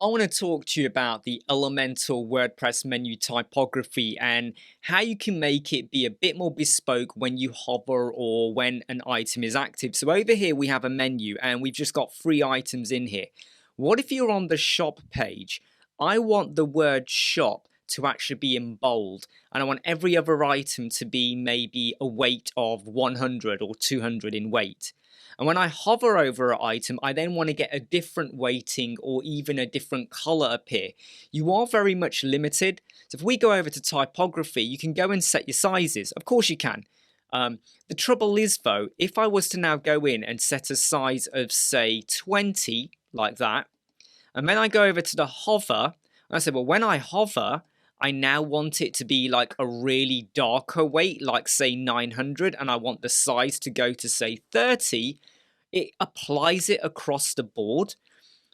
I want to talk to you about the Elementor WordPress menu typography and how you can make it be a bit more bespoke when you hover or when an item is active. So over here we have a menu and we've just got 3 items in here. What if you're on the shop page? I want the word shop to actually be in bold, and I want every other item to be maybe a weight of 100 or 200 in weight. And when I hover over an item, I then want to get a different weighting or even a different color appear. You are very much limited. So if we go over to typography, you can go and set your sizes. Of course you can. The trouble is though, if I was to now go in and set a size of say 20 like that, and then I go over to the hover, and I say, well, when I hover, I now want it to be like a really darker weight, like say 900, and I want the size to go to say 30, it applies it across the board.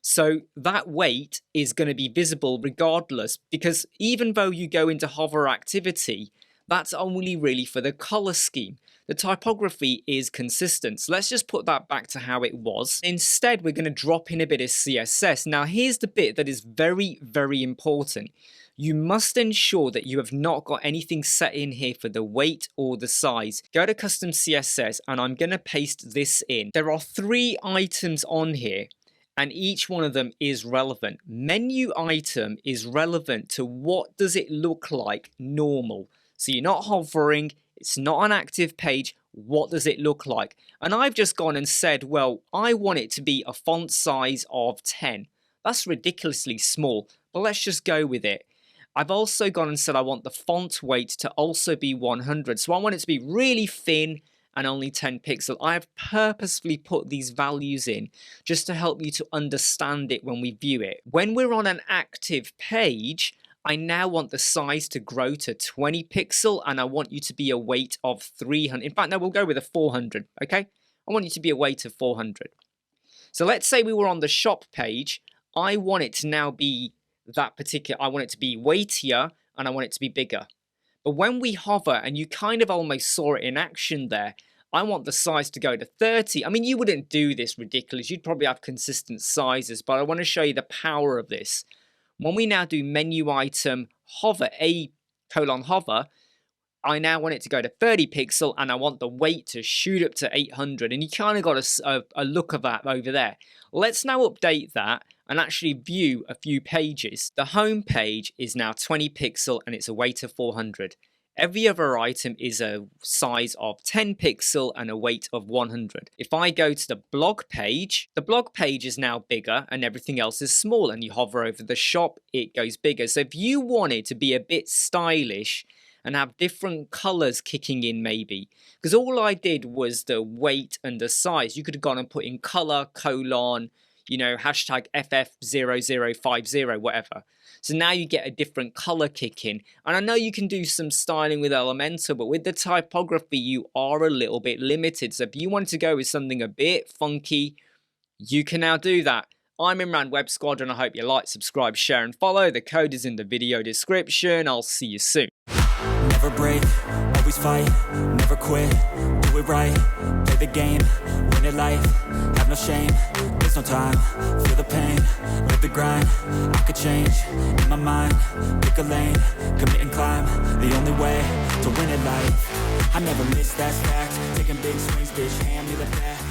So that weight is going to be visible regardless, because even though you go into hover activity, that's only really for the color scheme. The typography is consistent. So let's just put that back to how it was. Instead, we're going to drop in a bit of CSS. Now, here's the bit that is very, very important. You must ensure that you have not got anything set in here for the weight or the size. Go to custom CSS and I'm going to paste this in. There are 3 items on here and each one of them is relevant. Menu item is relevant to what does it look like normal. So you're not hovering, it's not an active page. What does it look like? And I've just gone and said, well, I want it to be a font size of 10. That's ridiculously small, but let's just go with it. I've also gone and said I want the font weight to also be 100. So I want it to be really thin and only 10 pixels. I have purposefully put these values in just to help you to understand it when we view it. When we're on an active page, I now want the size to grow to 20 pixel and I want you to be a weight of 300. In fact, no, we'll go with a 400, okay? I want you to be a weight of 400. So let's say we were on the shop page. I want it to now be that particular, I want it to be weightier and I want it to be bigger. But when we hover, and you kind of almost saw it in action there, I want the size to go to 30. I mean, you wouldn't do this ridiculous. You'd probably have consistent sizes, but I want to show you the power of this. When we now do menu item hover, hover, I now want it to go to 30 pixel and I want the weight to shoot up to 800. And you kind of got a look of that over there. Let's now update that and actually view a few pages. The home page is now 20 pixel and it's a weight of 400. Every other item is a size of 10 pixel and a weight of 100. If I go to the blog page is now bigger and everything else is small, and you hover over the shop, it goes bigger. So if you wanted to be a bit stylish and have different colors kicking in maybe, because all I did was the weight and the size, you could have gone and put in color, colon, you know, hashtag FF0050, whatever. So now you get a different color kick in. And I know you can do some styling with Elementor, but with the typography, you are a little bit limited. So if you wanted to go with something a bit funky, you can now do that. I'm Imran, Web Squadron. I hope you like, subscribe, share, and follow. The code is in the video description. I'll see you soon. Never break, always fight, never quit, do it right, play the game, win it life, have no shame, there's no time, feel the pain, live the grind, I could change, in my mind, pick a lane, commit and climb, the only way to win it life, I never miss, that's fact, taking big swings, bitch, hand me the bat.